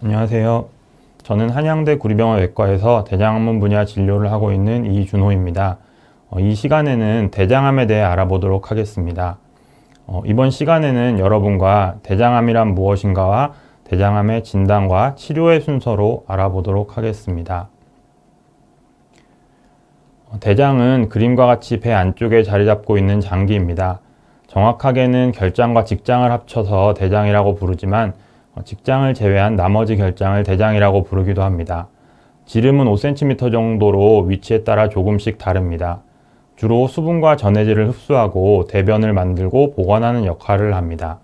안녕하세요. 저는 한양대 구리병원 외과에서 대장암 분야 진료를 하고 있는 이준호입니다. 이 시간에는 대장암에 대해 알아보도록 하겠습니다. 이번 시간에는 여러분과 대장암이란 무엇인가와 대장암의 진단과 치료의 순서로 알아보도록 하겠습니다. 대장은 그림과 같이 배 안쪽에 자리 잡고 있는 장기입니다. 정확하게는 결장과 직장을 합쳐서 대장이라고 부르지만 직장을 제외한 나머지 결장을 대장이라고 부르기도 합니다. 지름은 5cm 정도로 위치에 따라 조금씩 다릅니다. 주로 수분과 전해질을 흡수하고 대변을 만들고 보관하는 역할을 합니다.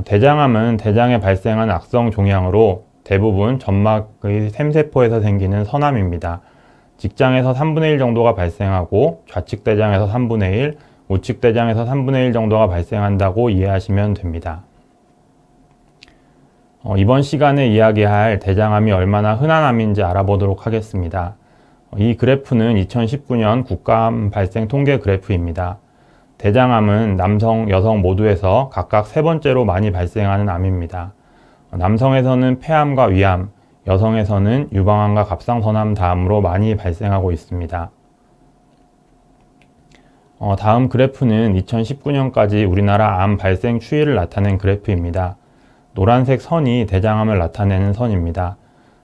대장암은 대장에 발생한 악성 종양으로 대부분 점막의 샘세포에서 생기는 선암입니다. 직장에서 3분의 1 정도가 발생하고 좌측 대장에서 3분의 1, 우측 대장에서 3분의 1 정도가 발생한다고 이해하시면 됩니다. 이번 시간에 이야기할 대장암이 얼마나 흔한 암인지 알아보도록 하겠습니다. 이 그래프는 2019년 국가암 발생 통계 그래프입니다. 대장암은 남성, 여성 모두에서 각각 3번째로 많이 발생하는 암입니다. 남성에서는 폐암과 위암, 여성에서는 유방암과 갑상선암 다음으로 많이 발생하고 있습니다. 다음 그래프는 2019년까지 우리나라 암 발생 추이를 나타낸 그래프입니다. 노란색 선이 대장암을 나타내는 선입니다.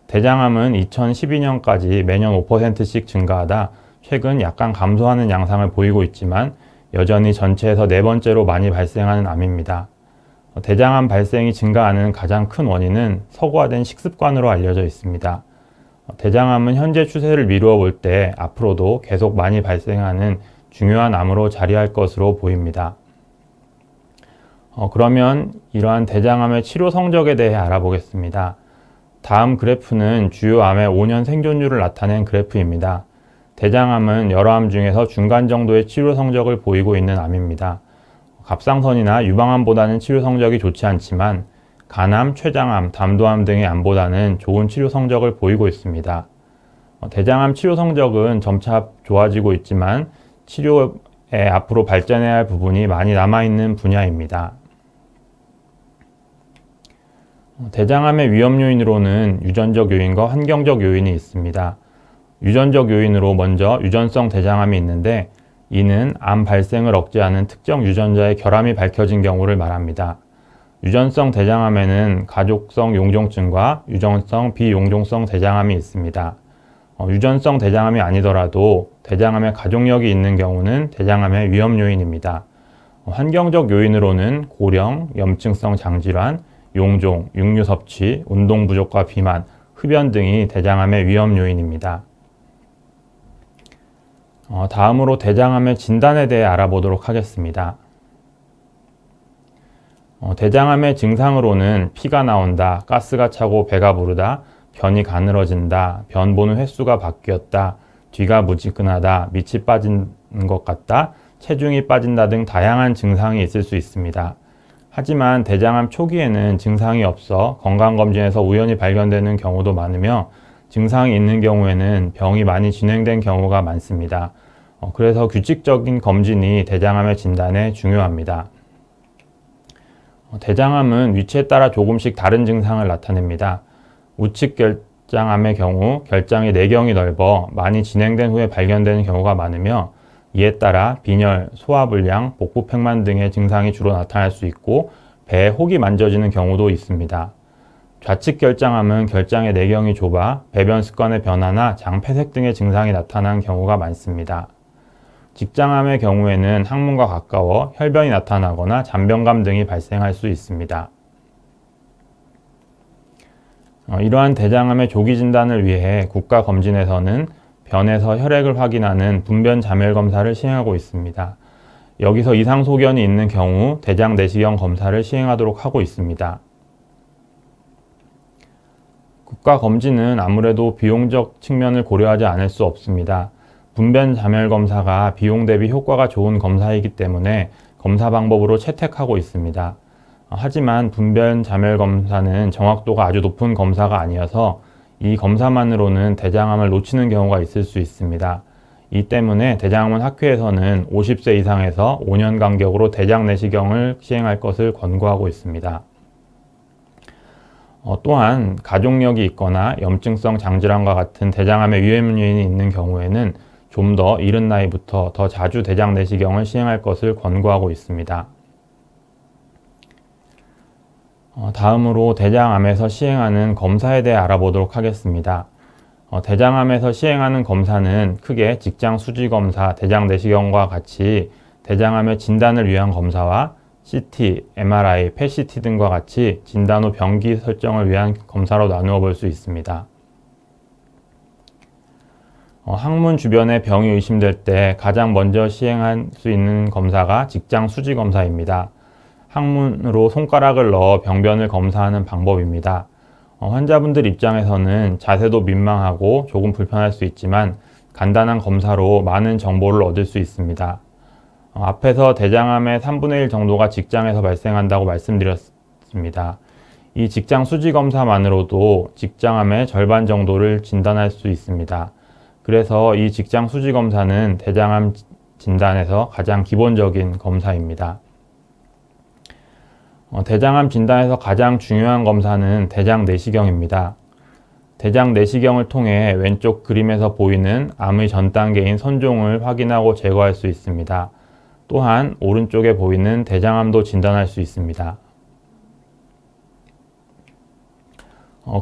대장암은 2012년까지 매년 5%씩 증가하다 최근 약간 감소하는 양상을 보이고 있지만 여전히 전체에서 4번째로 많이 발생하는 암입니다. 대장암 발생이 증가하는 가장 큰 원인은 서구화된 식습관으로 알려져 있습니다. 대장암은 현재 추세를 미루어 볼 때 앞으로도 계속 많이 발생하는 중요한 암으로 자리할 것으로 보입니다. 그러면 이러한 대장암의 치료 성적에 대해 알아보겠습니다. 다음 그래프는 주요 암의 5년 생존율을 나타낸 그래프입니다. 대장암은 여러 암 중에서 중간 정도의 치료 성적을 보이고 있는 암입니다. 갑상선이나 유방암보다는 치료 성적이 좋지 않지만 간암, 췌장암, 담도암 등의 암보다는 좋은 치료 성적을 보이고 있습니다. 대장암 치료 성적은 점차 좋아지고 있지만 치료에 앞으로 발전해야 할 부분이 많이 남아있는 분야입니다. 대장암의 위험 요인으로는 유전적 요인과 환경적 요인이 있습니다. 유전적 요인으로 먼저 유전성 대장암이 있는데 이는 암 발생을 억제하는 특정 유전자의 결함이 밝혀진 경우를 말합니다. 유전성 대장암에는 가족성 용종증과 유전성 비용종성 대장암이 있습니다. 유전성 대장암이 아니더라도 대장암의 가족력이 있는 경우는 대장암의 위험 요인입니다. 환경적 요인으로는 고령, 염증성 장질환, 용종, 육류 섭취, 운동 부족과 비만, 흡연 등이 대장암의 위험 요인입니다. 다음으로 대장암의 진단에 대해 알아보도록 하겠습니다. 대장암의 증상으로는 피가 나온다, 가스가 차고 배가 부르다, 변이 가늘어진다, 변 보는 횟수가 바뀌었다, 뒤가 무지근하다, 밑이 빠진 것 같다, 체중이 빠진다 등 다양한 증상이 있을 수 있습니다. 하지만 대장암 초기에는 증상이 없어 건강검진에서 우연히 발견되는 경우도 많으며 증상이 있는 경우에는 병이 많이 진행된 경우가 많습니다. 그래서 규칙적인 검진이 대장암의 진단에 중요합니다. 대장암은 위치에 따라 조금씩 다른 증상을 나타냅니다. 우측 결장암의 경우 결장의 내경이 넓어 많이 진행된 후에 발견되는 경우가 많으며 이에 따라 빈혈, 소화불량, 복부팽만 등의 증상이 주로 나타날 수 있고 배에 혹이 만져지는 경우도 있습니다. 좌측 결장암은 결장의 내경이 좁아 배변 습관의 변화나 장폐색 등의 증상이 나타난 경우가 많습니다. 직장암의 경우에는 항문과 가까워 혈변이 나타나거나 잔변감 등이 발생할 수 있습니다. 이러한 대장암의 조기 진단을 위해 국가검진에서는 변에서 혈액을 확인하는 분변 자멸 검사를 시행하고 있습니다. 여기서 이상 소견이 있는 경우 대장 내시경 검사를 시행하도록 하고 있습니다. 국가검진은 아무래도 비용적 측면을 고려하지 않을 수 없습니다. 분변 자멸 검사가 비용 대비 효과가 좋은 검사이기 때문에 검사 방법으로 채택하고 있습니다. 하지만 분변 자멸 검사는 정확도가 아주 높은 검사가 아니어서 이 검사만으로는 대장암을 놓치는 경우가 있을 수 있습니다. 이 때문에 대장암원 학회에서는 50세 이상에서 5년 간격으로 대장 내시경을 시행할 것을 권고하고 있습니다. 또한 가족력이 있거나 염증성 장질환과 같은 대장암의 위험 요인이 있는 경우에는 좀 더 이른 나이부터 더 자주 대장 내시경을 시행할 것을 권고하고 있습니다. 다음으로 대장암에서 시행하는 검사에 대해 알아보도록 하겠습니다. 대장암에서 시행하는 검사는 크게 직장 수지 검사, 대장 내시경과 같이 대장암의 진단을 위한 검사와 CT, MRI, PET-CT 등과 같이 진단 후 병기 설정을 위한 검사로 나누어 볼 수 있습니다. 항문 주변에 병이 의심될 때 가장 먼저 시행할 수 있는 검사가 직장 수지 검사입니다. 항문으로 손가락을 넣어 병변을 검사하는 방법입니다. 환자분들 입장에서는 자세도 민망하고 조금 불편할 수 있지만 간단한 검사로 많은 정보를 얻을 수 있습니다. 앞에서 대장암의 3분의 1 정도가 직장에서 발생한다고 말씀드렸습니다. 이 직장 수지 검사만으로도 직장암의 절반 정도를 진단할 수 있습니다. 그래서 이 직장 수지 검사는 대장암 진단에서 가장 기본적인 검사입니다. 대장암 진단에서 가장 중요한 검사는 대장 내시경입니다. 대장 내시경을 통해 왼쪽 그림에서 보이는 암의 전 단계인 선종을 확인하고 제거할 수 있습니다. 또한 오른쪽에 보이는 대장암도 진단할 수 있습니다.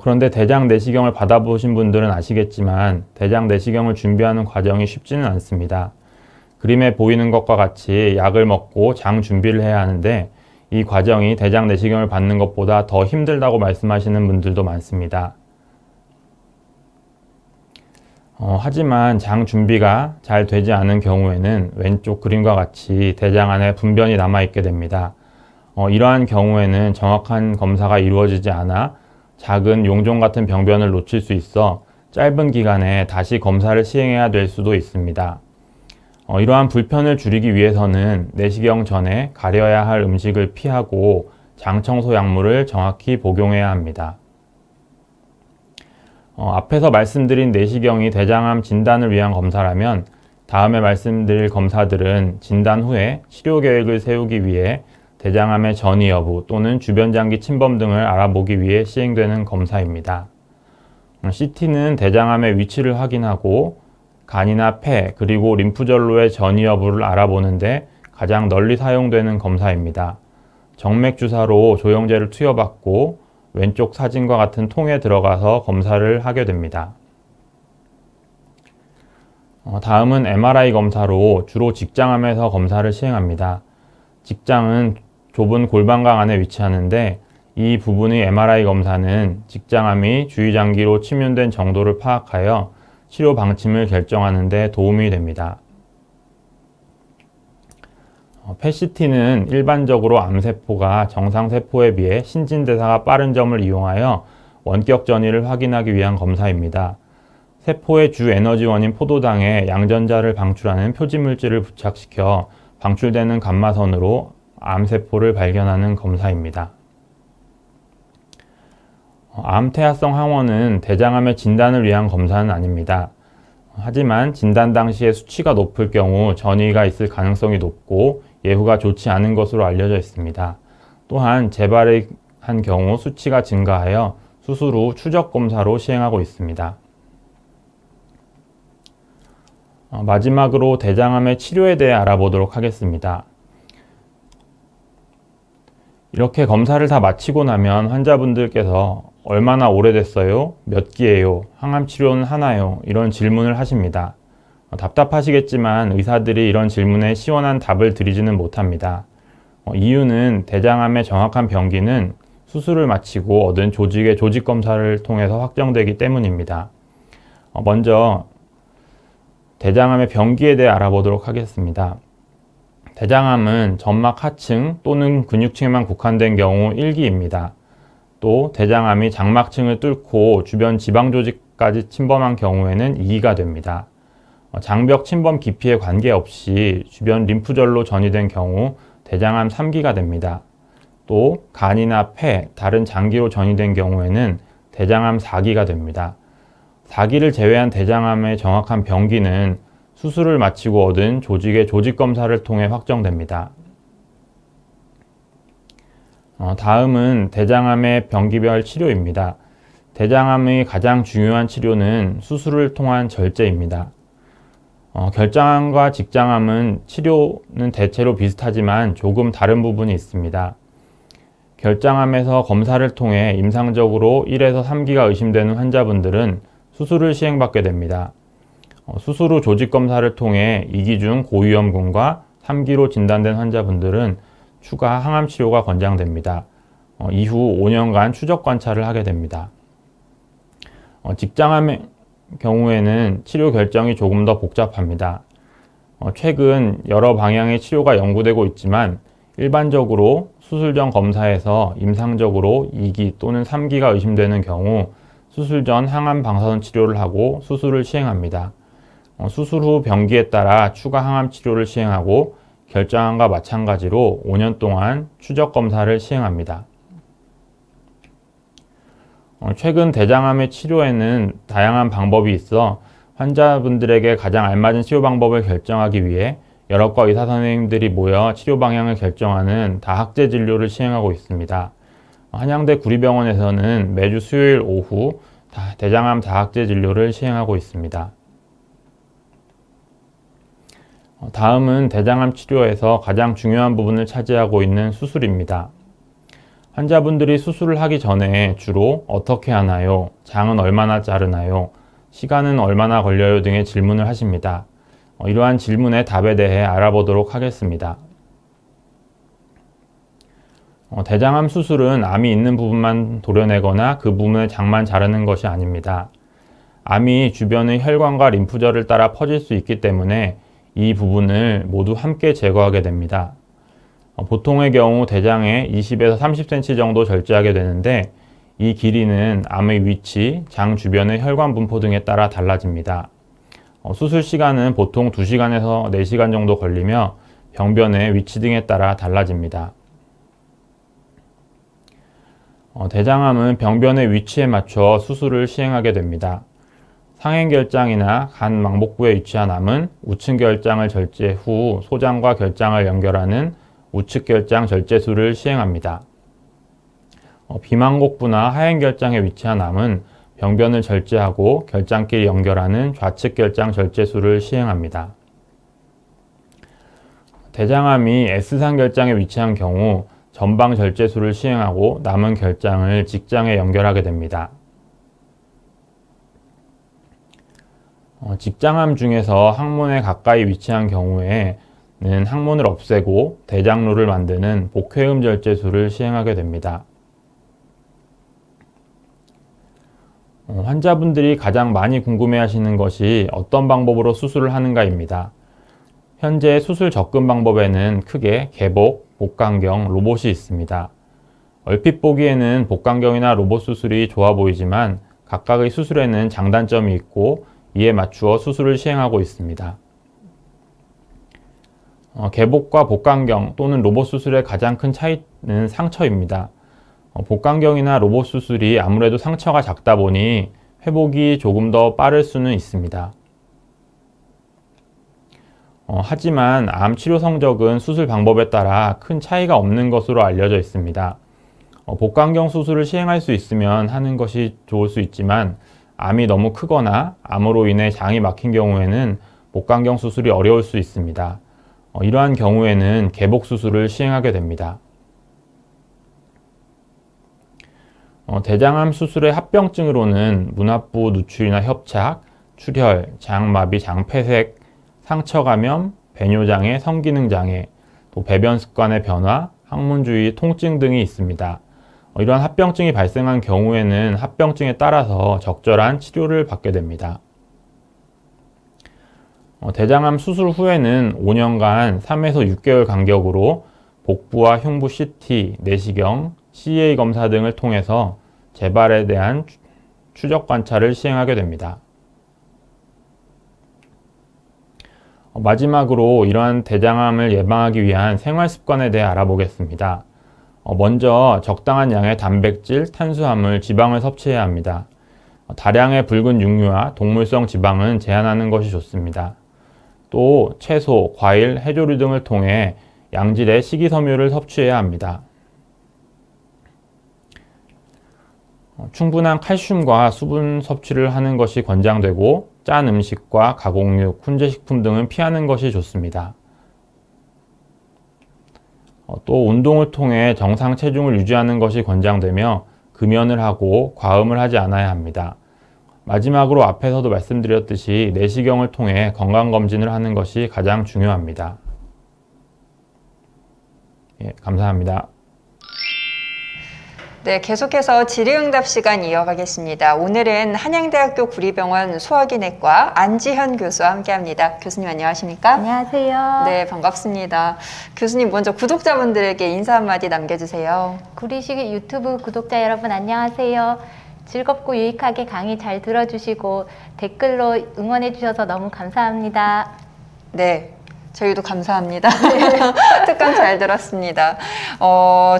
그런데 대장 내시경을 받아보신 분들은 아시겠지만 대장 내시경을 준비하는 과정이 쉽지는 않습니다. 그림에 보이는 것과 같이 약을 먹고 장 준비를 해야 하는데 이 과정이 대장 내시경을 받는 것보다 더 힘들다고 말씀하시는 분들도 많습니다. 하지만 장 준비가 잘 되지 않은 경우에는 왼쪽 그림과 같이 대장 안에 분변이 남아있게 됩니다. 이러한 경우에는 정확한 검사가 이루어지지 않아 작은 용종 같은 병변을 놓칠 수 있어 짧은 기간에 다시 검사를 시행해야 될 수도 있습니다. 이러한 불편을 줄이기 위해서는 내시경 전에 가려야 할 음식을 피하고 장청소 약물을 정확히 복용해야 합니다. 앞에서 말씀드린 내시경이 대장암 진단을 위한 검사라면 다음에 말씀드릴 검사들은 진단 후에 치료 계획을 세우기 위해 대장암의 전이 여부 또는 주변 장기 침범 등을 알아보기 위해 시행되는 검사입니다. CT는 대장암의 위치를 확인하고 간이나 폐 그리고 림프절로의 전이 여부를 알아보는데 가장 널리 사용되는 검사입니다. 정맥 주사로 조영제를 투여받고 왼쪽 사진과 같은 통에 들어가서 검사를 하게 됩니다. 다음은 MRI 검사로 주로 직장암에서 검사를 시행합니다. 직장은 좁은 골반강 안에 위치하는데 이 부분의 MRI 검사는 직장암이 주위장기로 침윤된 정도를 파악하여 치료 방침을 결정하는 데 도움이 됩니다. PET-CT는 일반적으로 암세포가 정상세포에 비해 신진대사가 빠른 점을 이용하여 원격 전이를 확인하기 위한 검사입니다. 세포의 주 에너지원인 포도당에 양전자를 방출하는 표지물질을 부착시켜 방출되는 감마선으로 암세포를 발견하는 검사입니다. 암태아성 항원은 대장암의 진단을 위한 검사는 아닙니다. 하지만 진단 당시에 수치가 높을 경우 전이가 있을 가능성이 높고 예후가 좋지 않은 것으로 알려져 있습니다. 또한 재발을 한 경우 수치가 증가하여 수술 후 추적 검사로 시행하고 있습니다. 마지막으로 대장암의 치료에 대해 알아보도록 하겠습니다. 이렇게 검사를 다 마치고 나면 환자분들께서 얼마나 오래됐어요? 몇 기예요? 항암 치료는 하나요? 이런 질문을 하십니다. 답답하시겠지만 의사들이 이런 질문에 시원한 답을 드리지는 못합니다. 이유는 대장암의 정확한 병기는 수술을 마치고 얻은 조직의 조직 검사를 통해서 확정되기 때문입니다. 먼저 대장암의 병기에 대해 알아보도록 하겠습니다. 대장암은 점막 하층 또는 근육층에만 국한된 경우 1기입니다. 또 대장암이 장막층을 뚫고 주변 지방조직까지 침범한 경우에는 2기가 됩니다. 장벽 침범 깊이에 관계없이 주변 림프절로 전이된 경우 대장암 3기가 됩니다. 또 간이나 폐, 다른 장기로 전이된 경우에는 대장암 4기가 됩니다. 4기를 제외한 대장암의 정확한 병기는 수술을 마치고 얻은 조직의 조직 검사를 통해 확정됩니다. 다음은 대장암의 병기별 치료입니다. 대장암의 가장 중요한 치료는 수술을 통한 절제입니다. 결장암과 직장암은 치료는 대체로 비슷하지만 조금 다른 부분이 있습니다. 결장암에서 검사를 통해 임상적으로 1에서 3기가 의심되는 환자분들은 수술을 시행받게 됩니다. 수술 후 조직검사를 통해 2기 중 고위험군과 3기로 진단된 환자분들은 추가 항암 치료가 권장됩니다. 이후 5년간 추적 관찰을 하게 됩니다. 직장암의 경우에는 치료 결정이 조금 더 복잡합니다. 최근 여러 방향의 치료가 연구되고 있지만 일반적으로 수술 전 검사에서 임상적으로 2기 또는 3기가 의심되는 경우 수술 전 항암 방사선 치료를 하고 수술을 시행합니다. 수술 후 병기에 따라 추가 항암 치료를 시행하고 결장암과 마찬가지로 5년 동안 추적 검사를 시행합니다. 최근 대장암의 치료에는 다양한 방법이 있어 환자분들에게 가장 알맞은 치료 방법을 결정하기 위해 여러과 의사 선생님들이 모여 치료 방향을 결정하는 다학제 진료를 시행하고 있습니다. 한양대 구리병원에서는 매주 수요일 오후 대장암 다학제 진료를 시행하고 있습니다. 다음은 대장암 치료에서 가장 중요한 부분을 차지하고 있는 수술입니다. 환자분들이 수술을 하기 전에 주로 어떻게 하나요? 장은 얼마나 자르나요? 시간은 얼마나 걸려요? 등의 질문을 하십니다. 이러한 질문의 답에 대해 알아보도록 하겠습니다. 대장암 수술은 암이 있는 부분만 도려내거나 그 부분의 장만 자르는 것이 아닙니다. 암이 주변의 혈관과 림프절을 따라 퍼질 수 있기 때문에 이 부분을 모두 함께 제거하게 됩니다. 보통의 경우 대장에 20에서 30cm 정도 절제하게 되는데 이 길이는 암의 위치, 장 주변의 혈관 분포 등에 따라 달라집니다. 수술 시간은 보통 2시간에서 4시간 정도 걸리며 병변의 위치 등에 따라 달라집니다. 대장암은 병변의 위치에 맞춰 수술을 시행하게 됩니다. 상행결장이나 간 망복부에 위치한 암은 우측결장을 절제 후 소장과 결장을 연결하는 우측결장 절제술을 시행합니다. 비망곡부나 하행결장에 위치한 암은 병변을 절제하고 결장끼리 연결하는 좌측결장 절제술을 시행합니다. 대장암이 S상결장에 위치한 경우 전방 절제술을 시행하고 남은 결장을 직장에 연결하게 됩니다. 직장암 중에서 항문에 가까이 위치한 경우에는 항문을 없애고 대장로를 만드는 복회음 절제술을 시행하게 됩니다. 환자분들이 가장 많이 궁금해하시는 것이 어떤 방법으로 수술을 하는가입니다. 현재 수술 접근 방법에는 크게 개복, 복강경, 로봇이 있습니다. 얼핏 보기에는 복강경이나 로봇 수술이 좋아 보이지만 각각의 수술에는 장단점이 있고 이에 맞추어 수술을 시행하고 있습니다. 개복과 복강경 또는 로봇 수술의 가장 큰 차이는 상처입니다. 복강경이나 로봇 수술이 아무래도 상처가 작다 보니 회복이 조금 더 빠를 수는 있습니다. 하지만 암 치료 성적은 수술 방법에 따라 큰 차이가 없는 것으로 알려져 있습니다. 복강경 수술을 시행할 수 있으면 하는 것이 좋을 수 있지만 암이 너무 크거나 암으로 인해 장이 막힌 경우에는 복강경 수술이 어려울 수 있습니다. 이러한 경우에는 개복 수술을 시행하게 됩니다. 대장암 수술의 합병증으로는 문합부 누출이나 협착, 출혈, 장마비, 장폐색, 상처 감염, 배뇨장애, 성기능장애, 또 배변 습관의 변화, 항문주의, 통증 등이 있습니다. 이러한 합병증이 발생한 경우에는 합병증에 따라서 적절한 치료를 받게 됩니다. 대장암 수술 후에는 5년간 3에서 6개월 간격으로 복부와 흉부 CT, 내시경, CA 검사 등을 통해서 재발에 대한 추적 관찰을 시행하게 됩니다. 마지막으로 이러한 대장암을 예방하기 위한 생활 습관에 대해 알아보겠습니다. 먼저 적당한 양의 단백질, 탄수화물, 지방을 섭취해야 합니다. 다량의 붉은 육류와 동물성 지방은 제한하는 것이 좋습니다. 또 채소, 과일, 해조류 등을 통해 양질의 식이섬유를 섭취해야 합니다. 충분한 칼슘과 수분 섭취를 하는 것이 권장되고 짠 음식과 가공육, 훈제식품 등은 피하는 것이 좋습니다. 또 운동을 통해 정상 체중을 유지하는 것이 권장되며 금연을 하고 과음을 하지 않아야 합니다. 마지막으로 앞에서도 말씀드렸듯이 내시경을 통해 건강검진을 하는 것이 가장 중요합니다. 예, 감사합니다. 네, 계속해서 질의응답 시간 이어가겠습니다. 오늘은 한양대학교 구리병원 소화기내과 안지현 교수와 함께합니다. 교수님 안녕하십니까? 안녕하세요. 네, 반갑습니다. 교수님 먼저 구독자분들에게 인사 한마디 남겨주세요. 구리식 유튜브 구독자 여러분 안녕하세요. 즐겁고 유익하게 강의 잘 들어주시고 댓글로 응원해 주셔서 너무 감사합니다. 네. 저희도 감사합니다. 특강 잘 들었습니다.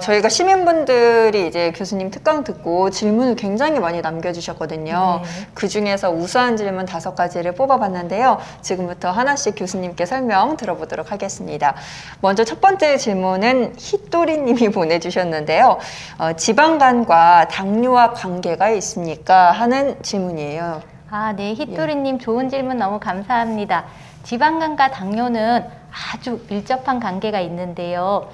저희가 시민분들이 이제 교수님 특강 듣고 질문을 굉장히 많이 남겨주셨거든요. 네. 그 중에서 우수한 질문 5가지를 뽑아봤는데요. 지금부터 하나씩 교수님께 설명 들어보도록 하겠습니다. 먼저 첫 번째 질문은 히토리님이 보내주셨는데요. 지방간과 당뇨와 관계가 있습니까? 하는 질문이에요. 아, 네. 히토리님 좋은 질문 너무 감사합니다. 지방간과 당뇨는 아주 밀접한 관계가 있는데요.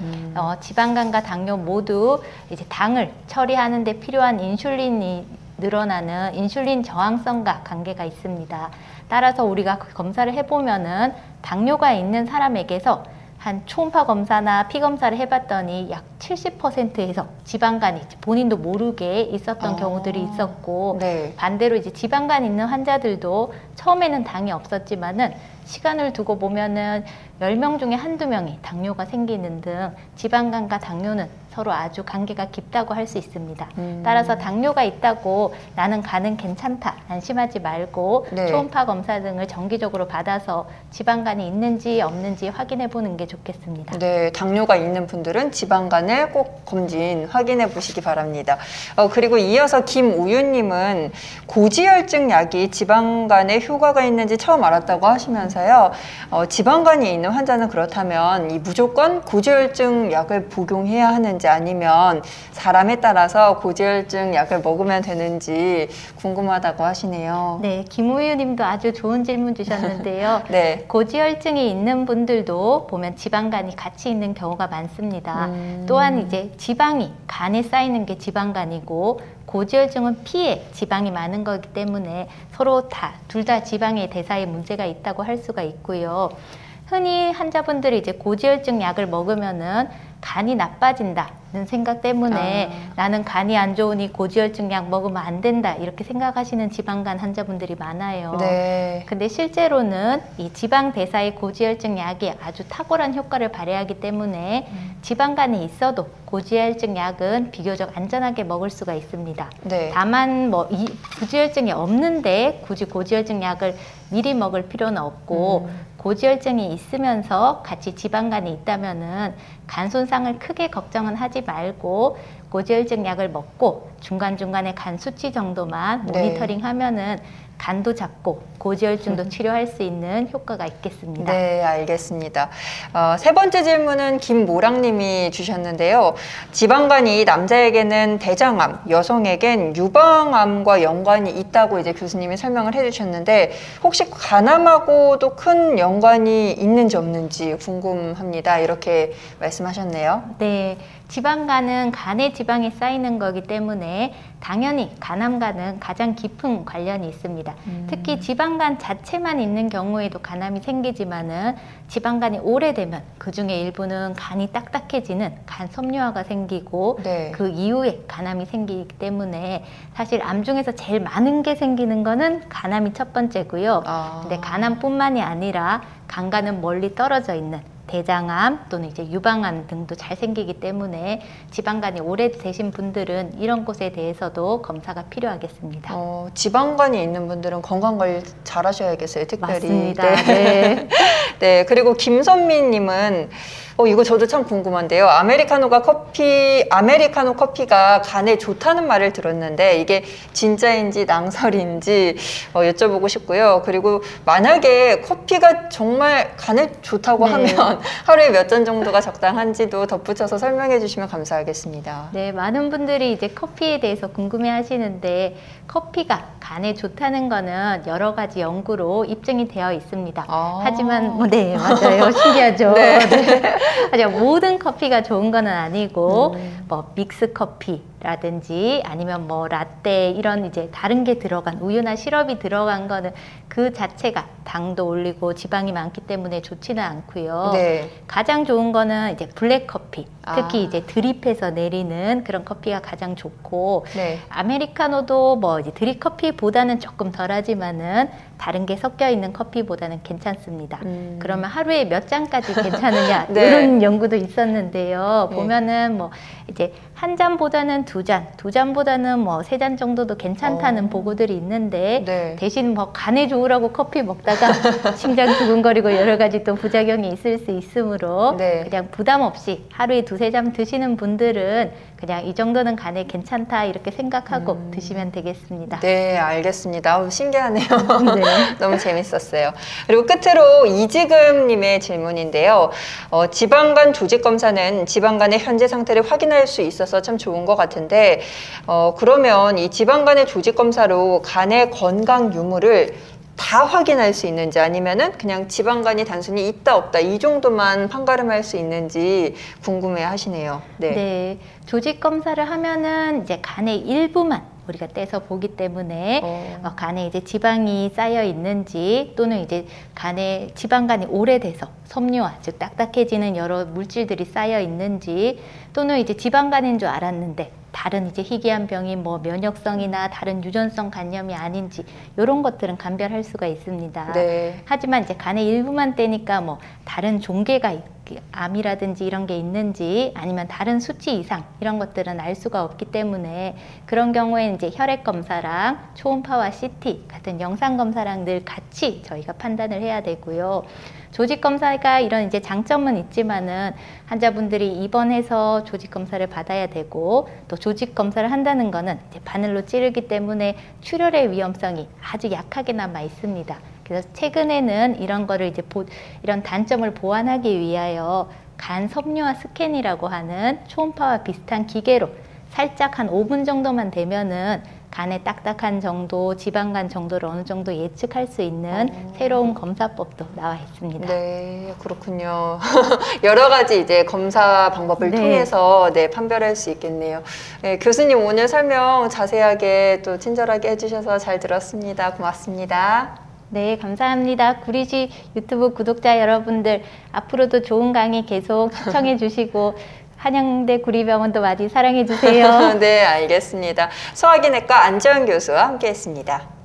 지방간과 당뇨 모두 이제 당을 처리하는 데 필요한 인슐린이 늘어나는 인슐린 저항성과 관계가 있습니다. 따라서 우리가 검사를 해보면은 당뇨가 있는 사람에게서 한 초음파 검사나 피 검사를 해봤더니 약 70%에서 지방간이 본인도 모르게 있었던 경우들이 있었고, 네. 반대로 이제 지방간 있는 환자들도 처음에는 당이 없었지만은 시간을 두고 보면은 10명 중에 한두 명이 당뇨가 생기는 등 지방간과 당뇨는 서로 아주 관계가 깊다고 할 수 있습니다. 따라서 당뇨가 있다고 나는 간은 괜찮다, 안심하지 말고 네. 초음파 검사 등을 정기적으로 받아서 지방간이 있는지 없는지 확인해 보는 게 좋겠습니다. 네, 당뇨가 있는 분들은 지방간을 꼭 검진 확인해 보시기 바랍니다. 그리고 이어서 김우윤님은 고지혈증 약이 지방간에 효과가 있는지 처음 알았다고 하시면서요. 지방간이 있는 환자는 그렇다면 이 무조건 고지혈증 약을 복용해야 하는지 아니면 사람에 따라서 고지혈증 약을 먹으면 되는지 궁금하다고 하시네요. 네, 김우유 님도 아주 좋은 질문 주셨는데요. 네. 고지혈증이 있는 분들도 보면 지방간이 같이 있는 경우가 많습니다. 또한 이제 지방이 간에 쌓이는 게 지방간이고 고지혈증은 피에 지방이 많은 거기 때문에 서로 둘 다 지방의 대사에 문제가 있다고 할 수가 있고요. 흔히 환자분들이 이제 고지혈증 약을 먹으면은 간이 나빠진다는 생각 때문에 나는 간이 안 좋으니 고지혈증 약 먹으면 안 된다 이렇게 생각하시는 지방간 환자분들이 많아요. 네. 근데 실제로는 이 지방 대사의 고지혈증 약이 아주 탁월한 효과를 발휘하기 때문에 지방간이 있어도 고지혈증 약은 비교적 안전하게 먹을 수가 있습니다. 네. 다만 이 고지혈증이 없는데 굳이 고지혈증 약을 미리 먹을 필요는 없고 고지혈증이 있으면서 같이 지방간이 있다면은 간 손상을 크게 걱정은 하지 말고 고지혈증 약을 먹고 중간중간에 간 수치 정도만 모니터링 하면은 간도 잡고 고지혈증도 치료할 수 있는 효과가 있겠습니다. 네, 알겠습니다. 세 번째 질문은 김모랑님이 주셨는데요. 지방간이 남자에게는 대장암, 여성에겐 유방암과 연관이 있다고 이제 교수님이 설명을 해주셨는데 혹시 간암하고도 큰 연관이 있는지 없는지 궁금합니다. 이렇게 말씀하셨네요. 네, 지방간은 간에 지방이 쌓이는 거기 때문에 당연히 간암과는 가장 깊은 관련이 있습니다. 특히 지방간 자체만 있는 경우에도 간암이 생기지만은 지방간이 오래되면 그 중에 일부는 간이 딱딱해지는 간 섬유화가 생기고 네. 그 이후에 간암이 생기기 때문에 사실 암 중에서 제일 많은 게 생기는 거는 간암이 첫 번째고요. 근데 간암뿐만이 아니라 간과는 멀리 떨어져 있는 대장암 또는 이제 유방암 등도 잘 생기기 때문에 지방간이 오래되신 분들은 이런 곳에 대해서도 검사가 필요하겠습니다. 지방간이 있는 분들은 건강관리 잘 하셔야겠어요. 특별히. 맞습니다. 네. 네. 네, 그리고 김선미님은 이거 저도 참 궁금한데요. 아메리카노 커피가 간에 좋다는 말을 들었는데 이게 진짜인지 낭설인지 여쭤보고 싶고요. 그리고 만약에 커피가 정말 간에 좋다고 하면 하루에 몇 잔 정도가 적당한지도 덧붙여서 설명해 주시면 감사하겠습니다. 네, 많은 분들이 이제 커피에 대해서 궁금해 하시는데 커피가 간에 좋다는 거는 여러 가지 연구로 입증이 되어 있습니다. 하지만 네, 맞아요. 신기하죠. 네. 네. 하지만 모든 커피가 좋은 거는 아니고 뭐 믹스 커피라든지 아니면 뭐 라떼 이런 이제 다른 게 들어간 우유나 시럽이 들어간 거는 그 자체가 당도 올리고 지방이 많기 때문에 좋지는 않고요. 네. 가장 좋은 거는 이제 블랙 커피, 특히 이제 드립해서 내리는 그런 커피가 가장 좋고, 네. 아메리카노도 뭐 이제 드립 커피보다는 조금 덜하지만은 다른 게 섞여 있는 커피보다는 괜찮습니다. 그러면 하루에 몇 잔까지 괜찮으냐 네. 이런 연구도 있었는데요. 네. 보면은 뭐 이제 한 잔보다는 두 잔보다는 뭐 세 잔 정도도 괜찮다는 보고들이 있는데 네. 대신 뭐 간에 좋으라고 커피 먹다가 심장 두근거리고 여러 가지 또 부작용이 있을 수 있으므로 네. 그냥 부담 없이 하루에 두세 잔 드시는 분들은 그냥 이 정도는 간에 괜찮다 이렇게 생각하고 드시면 되겠습니다. 네, 알겠습니다. 신기하네요. 네. 너무 재밌었어요. 그리고 끝으로 이지금님의 질문인데요. 지방간 조직 검사는 지방간의 현재 상태를 확인할 수 있어서 참 좋은 것 같은데, 그러면 이 지방간의 조직 검사로 간의 건강 유무를 다 확인할 수 있는지 아니면은 그냥 지방간이 단순히 있다 없다 이 정도만 판가름할 수 있는지 궁금해 하시네요. 네. 네. 조직 검사를 하면은 이제 간의 일부만 우리가 떼서 보기 때문에 간에 이제 지방이 쌓여 있는지 또는 이제 간에 지방간이 오래돼서 섬유화 즉 딱딱해지는 여러 물질들이 쌓여 있는지 또는 이제 지방간인 줄 알았는데 다른 이제 희귀한 병이 뭐 면역성이나 다른 유전성 간염이 아닌지 이런 것들은 감별할 수가 있습니다. 네. 하지만 이제 간의 일부만 떼니까 뭐 다른 종괴가 암이라든지 이런 게 있는지 아니면 다른 수치 이상 이런 것들은 알 수가 없기 때문에 그런 경우에는 이제 혈액 검사랑 초음파와 CT 같은 영상 검사랑 늘 같이 저희가 판단을 해야 되고요. 조직 검사가 이런 이제 장점은 있지만은 환자분들이 입원해서 조직 검사를 받아야 되고 또 조직 검사를 한다는 거는 이제 바늘로 찌르기 때문에 출혈의 위험성이 아주 약하게 남아 있습니다. 그래서 최근에는 이런 거를 이제 이런 단점을 보완하기 위하여 간 섬유화 스캔이라고 하는 초음파와 비슷한 기계로 살짝 한 5분 정도만 되면은 간의 딱딱한 정도, 지방간 정도를 어느 정도 예측할 수 있는 새로운 검사법도 나와 있습니다. 네, 그렇군요. 여러 가지 이제 검사 방법을 네. 통해서 네, 판별할 수 있겠네요. 네, 교수님 오늘 설명 자세하게 또 친절하게 해주셔서 잘 들었습니다. 고맙습니다. 네, 감사합니다. 구리시 유튜브 구독자 여러분들 앞으로도 좋은 강의 계속 시청해 주시고 한양대 구리병원도 많이 사랑해 주세요. 네, 알겠습니다. 소화기내과 안재현 교수와 함께했습니다.